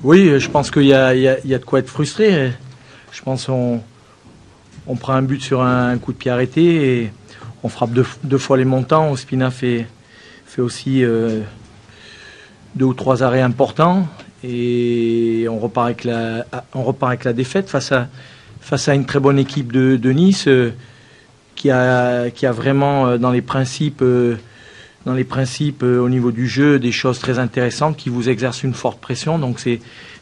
Oui, je pense qu'il y a de quoi être frustré. Je pense qu'on prend un but sur un coup de pied arrêté et on frappe deux fois les montants. Ospina fait aussi 2 ou 3 arrêts importants et on repart avec la défaite face à une très bonne équipe de Nice qui a vraiment dans les principes au niveau du jeu des choses très intéressantes qui vous exercent une forte pression. Donc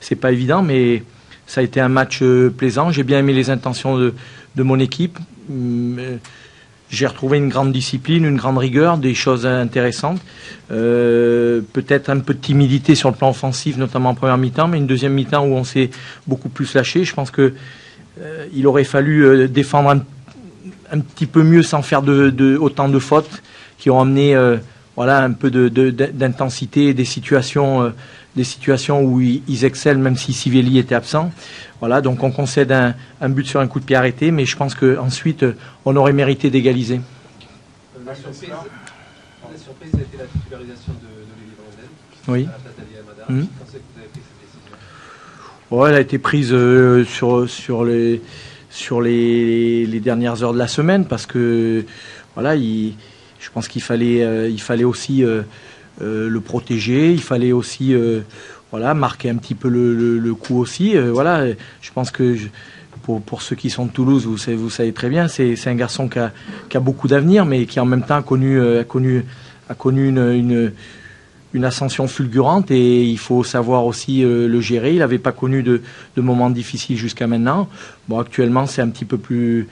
c'est pas évident, mais ça a été un match plaisant. J'ai bien aimé les intentions de mon équipe. J'ai retrouvé une grande discipline, une grande rigueur, des choses intéressantes. Peut-être un peu de timidité sur le plan offensif, notamment en première mi-temps, mais une deuxième mi-temps où on s'est beaucoup plus lâché. Je pense que il aurait fallu défendre un petit peu mieux sans faire autant de fautes qui ont amené un peu d'intensité, des situations où ils excellent même si Sivelli était absent. Voilà, donc on concède un but sur un coup de pied arrêté, mais je pense qu'ensuite on aurait mérité d'égaliser. La surprise a été la titularisation d'Olivier Blondel. Oui. À la place d'Ali Amada. Quand c'est que vous avez pris cette décision? Elle a été prise sur les dernières heures de la semaine parce que voilà, je pense qu'il fallait aussi le protéger, il fallait aussi marquer un petit peu le coup aussi. Je pense que pour ceux qui sont de Toulouse, vous savez très bien, c'est un garçon qui a beaucoup d'avenir, mais qui en même temps a connu une ascension fulgurante et il faut savoir aussi le gérer. Il n'avait pas connu de moments difficiles jusqu'à maintenant. Bon, actuellement, c'est un petit peu plus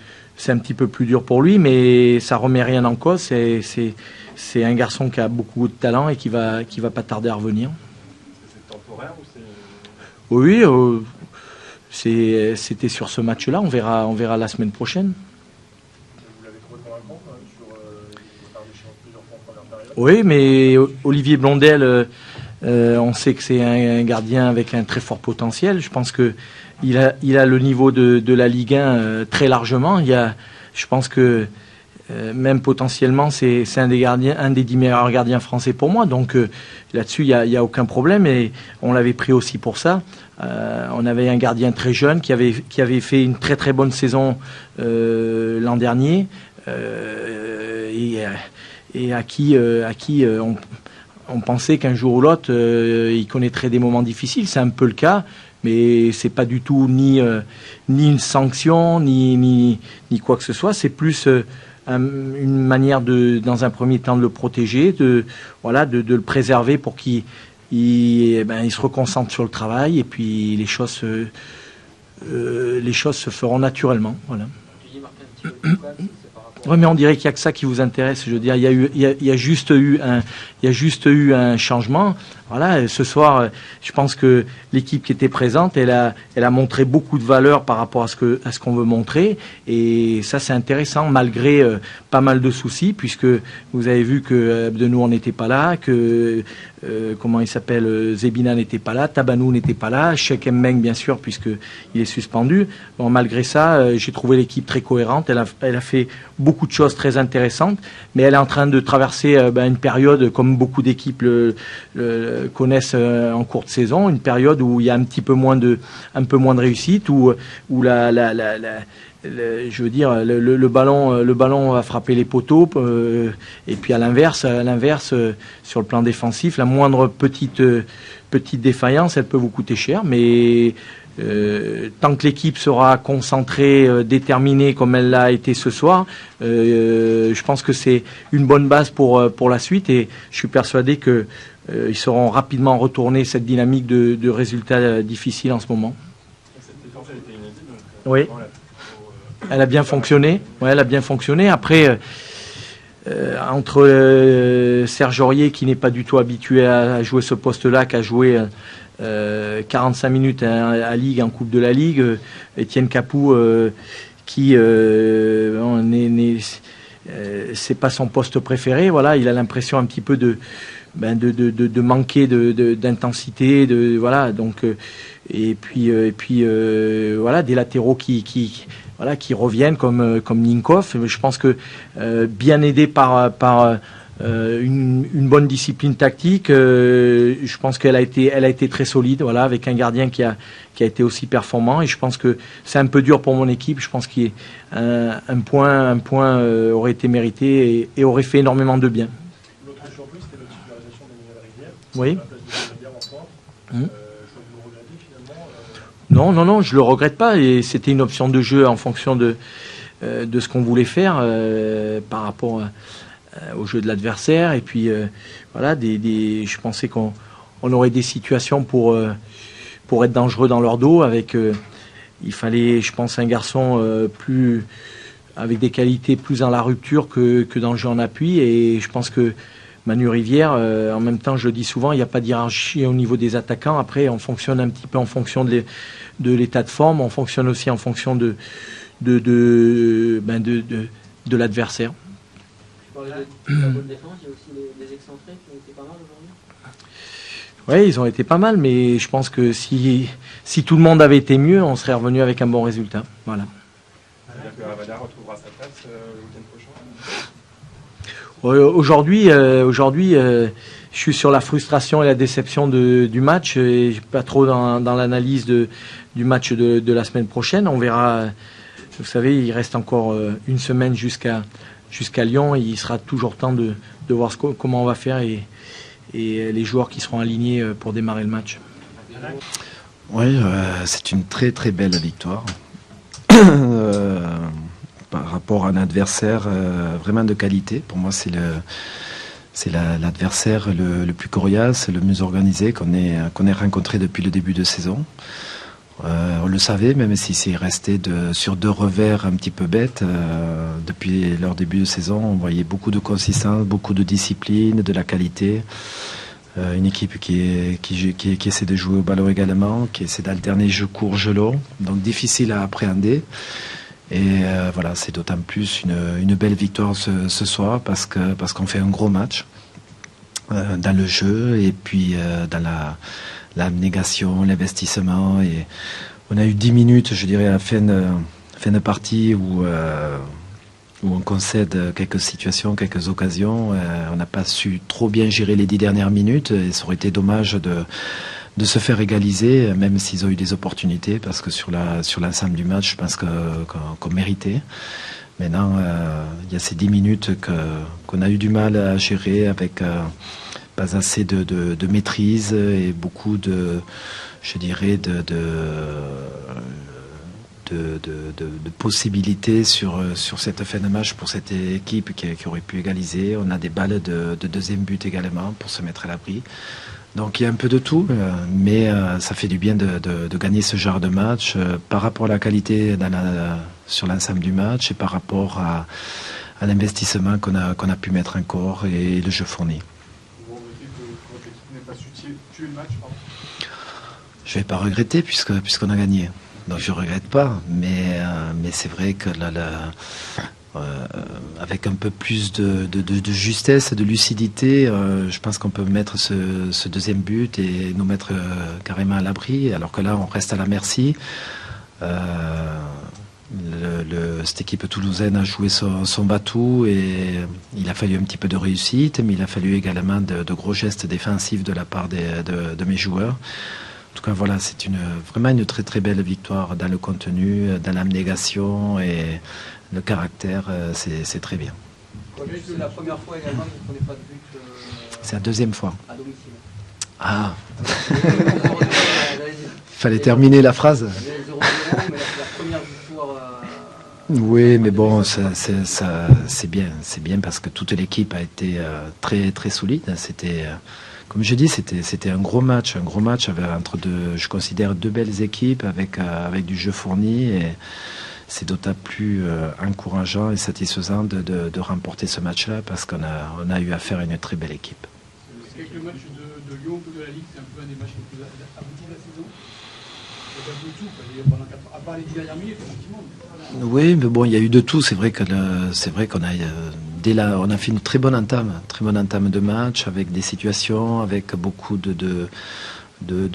dur pour lui, mais ça remet rien en cause. C'est un garçon qui a beaucoup de talent et qui va pas tarder à revenir. C'est temporaire ou c'est... Oui, c'était sur ce match-là. On verra la semaine prochaine. Vous l'avez trouvé convaincant sur départ d'échéance plusieurs fois en première période? Oui, mais Olivier Blondel, on sait que c'est un gardien avec un très fort potentiel. Je pense que il a le niveau de la Ligue 1 très largement. Je pense que même potentiellement, c'est un des 10 meilleurs gardiens français pour moi. Donc là-dessus, il y a aucun problème. Et on l'avait pris aussi pour ça. On avait un gardien très jeune qui avait fait une très très bonne saison l'an dernier et à qui on pensait qu'un jour ou l'autre, il connaîtrait des moments difficiles. C'est un peu le cas. Mais c'est pas du tout ni une sanction ni quoi que ce soit. C'est plus une manière dans un premier temps de le protéger, de le préserver pour qu'il se reconcentre sur le travail et puis les choses se feront naturellement. Voilà. Oui, mais on dirait qu'il n'y a que ça qui vous intéresse. Je veux dire, il y a juste eu un changement. Voilà, ce soir, je pense que l'équipe qui était présente, elle a montré beaucoup de valeur par rapport à ce qu'on veut montrer. Et ça, c'est intéressant, malgré pas mal de soucis, puisque vous avez vu que Abdenou n'était pas là, que Zebina n'était pas là, Tabanou n'était pas là, Cheikh Meng, bien sûr, puisqu'il est suspendu. Bon, malgré ça, j'ai trouvé l'équipe très cohérente. Elle a fait beaucoup de choses très intéressantes, mais elle est en train de traverser une période, comme beaucoup d'équipes connaissent en cours de saison, une période où il y a un peu moins de réussite, où le ballon a frappé les poteaux, et puis à l'inverse, sur le plan défensif, la moindre petite défaillance, elle peut vous coûter cher, mais tant que l'équipe sera concentrée, déterminée comme elle l'a été ce soir, je pense que c'est une bonne base pour la suite, et je suis persuadé que ils sauront rapidement retourner cette dynamique de résultats difficiles en ce moment. Cette défense, elle était inédite, donc oui. Elle a bien fonctionné. Ouais, elle a bien fonctionné. Après, entre Serge Aurier, qui n'est pas du tout habitué à jouer ce poste-là, qui a joué 45 minutes à Ligue, en Coupe de la Ligue, Étienne Capou, qui c'est pas son poste préféré. Voilà, il a l'impression un petit peu de manquer d'intensité, donc et puis des latéraux qui reviennent comme Ninkov. Je pense que bien aidé par une bonne discipline tactique. Je pense qu'elle a été très solide, voilà, avec un gardien qui a été aussi performant. Et je pense que c'est un peu dur pour mon équipe. Je pense qu'il y a un point aurait été mérité et aurait fait énormément de bien. L'autre surprise, c'était la titularisation d'Emmanuel Rivière. Oui. À la place de Rivière en centre. Je crois que vous le regrettez finalement. Non, je le regrette pas. Et c'était une option de jeu en fonction de ce qu'on voulait faire par rapport au jeu de l'adversaire. Et puis voilà, je pensais qu'on aurait des situations pour être dangereux dans leur dos. Il fallait, je pense, un garçon plus avec des qualités plus dans la rupture que dans le jeu en appui. Et je pense que Manu Rivière, en même temps, je le dis souvent, il n'y a pas de hiérarchie au niveau des attaquants. Après, on fonctionne un petit peu en fonction de l'état de forme. On fonctionne aussi en fonction de l'adversaire. Tu parlais de la bonne défense, il y a aussi les excentrés qui ont été pas mal aujourd'hui. Oui, ils ont été pas mal, mais je pense que si tout le monde avait été mieux, on serait revenu avec un bon résultat. Voilà. C'est-à-dire que Avada retrouvera sa place le week-end prochain. Aujourd'hui, je suis sur la frustration et la déception du match et pas trop dans l'analyse du match de la semaine prochaine. On verra. Vous savez, il reste encore une semaine jusqu'à Lyon et il sera toujours temps de voir comment on va faire et les joueurs qui seront alignés pour démarrer le match. Oui, c'est une très très belle victoire par rapport à un adversaire vraiment de qualité. Pour moi, c'est l'adversaire le plus coriace, le mieux organisé qu'on ait rencontré depuis le début de saison. On le savait, même si c'est resté sur deux revers un petit peu bêtes. Depuis leur début de saison, on voyait beaucoup de consistance, beaucoup de discipline, de la qualité. Une équipe qui essaie de jouer au ballon également, qui essaie d'alterner jeu court, jeu long, donc difficile à appréhender. Et voilà, c'est d'autant plus une belle victoire ce soir parce qu'on fait un gros match dans le jeu et puis dans l'abnégation, l'investissement. Et on a eu 10 minutes, je dirais, à la fin de partie où on concède quelques situations, quelques occasions. On n'a pas su trop bien gérer les 10 dernières minutes et ça aurait été dommage de se faire égaliser, même s'ils ont eu des opportunités, parce que sur l'ensemble du match, je pense qu'on méritait. Maintenant, il y a ces 10 minutes qu'on a eu du mal à gérer avec pas assez de maîtrise et beaucoup de possibilités sur cette fin de match pour cette équipe qui aurait pu égaliser. On a des balles de deuxième but également pour se mettre à l'abri. Donc il y a un peu de tout, mais ça fait du bien de gagner ce genre de match par rapport à la qualité sur l'ensemble du match et par rapport à l'investissement qu'on a pu mettre encore et le jeu fourni. Vous regrettez que votre équipe n'ait pas su tuer le match, pardon ? Je ne vais pas regretter puisqu'on a gagné. Donc je ne regrette pas, mais c'est vrai que avec un peu plus de justesse, de lucidité, je pense qu'on peut mettre ce deuxième but et nous mettre carrément à l'abri, alors que là on reste à la merci. Cette équipe toulousaine a joué son batou et il a fallu un petit peu de réussite, mais il a fallu également de gros gestes défensifs de la part de mes joueurs. En tout cas, voilà, c'est vraiment une très très belle victoire dans le contenu, dans l'abnégation et le caractère, c'est très bien. C'est la première fois également que vous ne prenez pas de but C'est la deuxième fois. à domicile. Ah, fallait terminer la phrase. Mais la première victoire. Oui, mais bon, c'est bien parce que toute l'équipe a été très très solide. C'était comme je dis, c'était un gros match entre je considère deux belles équipes avec du jeu fourni et c'est d'autant plus encourageant et satisfaisant de remporter ce match-là parce qu'on a eu affaire à une très belle équipe. C'est avec le match de Lyon de la Ligue, c'est un peu un des matchs les plus aboutis de la saison. Il y a un peu de tout, à part les 10 dernières minutes, effectivement. Oui, mais bon, il y a eu de tout. C'est vrai qu'on a dès là, on a fait une très bonne entame de match avec des situations, avec beaucoup de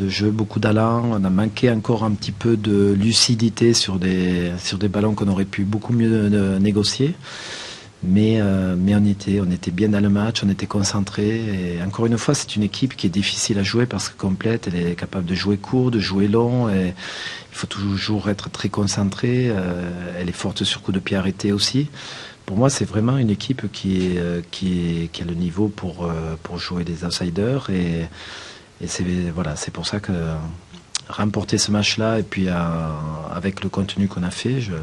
jeux, beaucoup d'allant. On a manqué encore un petit peu de lucidité sur des ballons qu'on aurait pu beaucoup mieux négocier. Mais on était bien dans le match, on était concentré. Et encore une fois, c'est une équipe qui est difficile à jouer parce que complète, elle est capable de jouer court, de jouer long. Et il faut toujours être très concentré. Elle est forte sur coup de pied arrêté aussi. Pour moi, c'est vraiment une équipe qui a le niveau pour jouer des outsiders. Et c'est pour ça que remporter ce match-là et puis avec le contenu qu'on a fait, je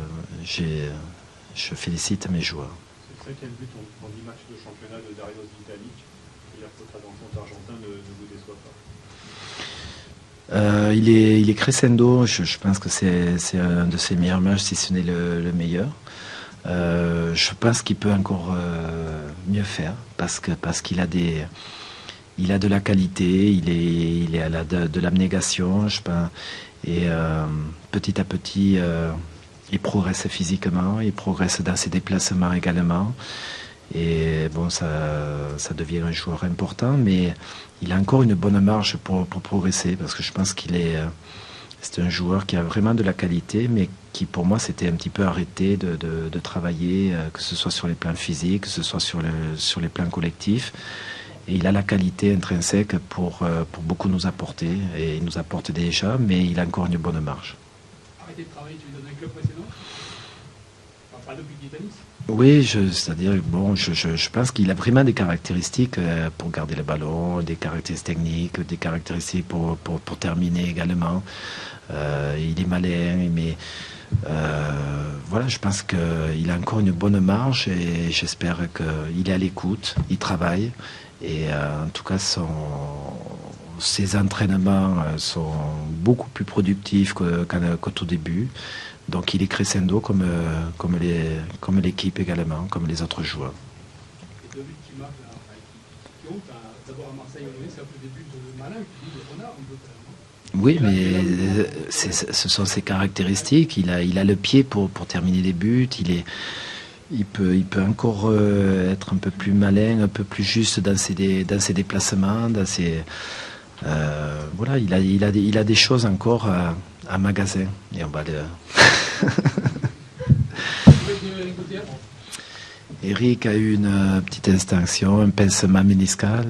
félicite mes joueurs. C'est ça quel but en 10 matchs de championnat de Dareios Vitalic, c'est-à-dire que votre avançante argentin ne vous déçoit pas? Il est crescendo, je pense que c'est un de ses meilleurs matchs, si ce n'est le meilleur. Je pense qu'il peut encore mieux faire parce qu'il a de la qualité, il est à de l'abnégation, je pense, et petit à petit il progresse physiquement, il progresse dans ses déplacements également. Et bon, ça devient un joueur important, mais il a encore une bonne marge pour progresser, parce que je pense c'est un joueur qui a vraiment de la qualité, mais qui pour moi s'était un petit peu arrêté de travailler, que ce soit sur les plans physiques, que ce soit sur les plans collectifs. Et il a la qualité intrinsèque pour beaucoup nous apporter, et il nous apporte déjà, mais il a encore une bonne marge. Arrêter de travailler, tu veux dans un club précédent? Enfin, pas depuis Titanis. Oui, c'est-à-dire, bon, je pense qu'il a vraiment des caractéristiques pour garder le ballon, des caractéristiques techniques, des caractéristiques pour terminer également. Il est malin, mais voilà, je pense qu'il a encore une bonne marge et j'espère qu'il est à l'écoute, il travaille. Et en tout cas, ses entraînements sont beaucoup plus productifs qu'au tout début. Donc il est crescendo comme l'équipe également, comme les autres joueurs. Les deux buts qui marquent, là, qui ont, d'abord à Marseille, c'est un peu des buts de malin, qui dit de renard un peu. Oui, mais ce sont ses caractéristiques. Il a le pied pour terminer les buts. Il peut encore être un peu plus malin, un peu plus juste dans ses déplacements, voilà, il a des choses encore à magasin et on va le. Eric a eu une petite extinction, un pincement méniscal.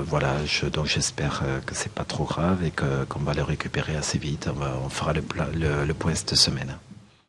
Voilà, donc j'espère que c'est pas trop grave et qu'on va le récupérer assez vite. On fera le point cette semaine.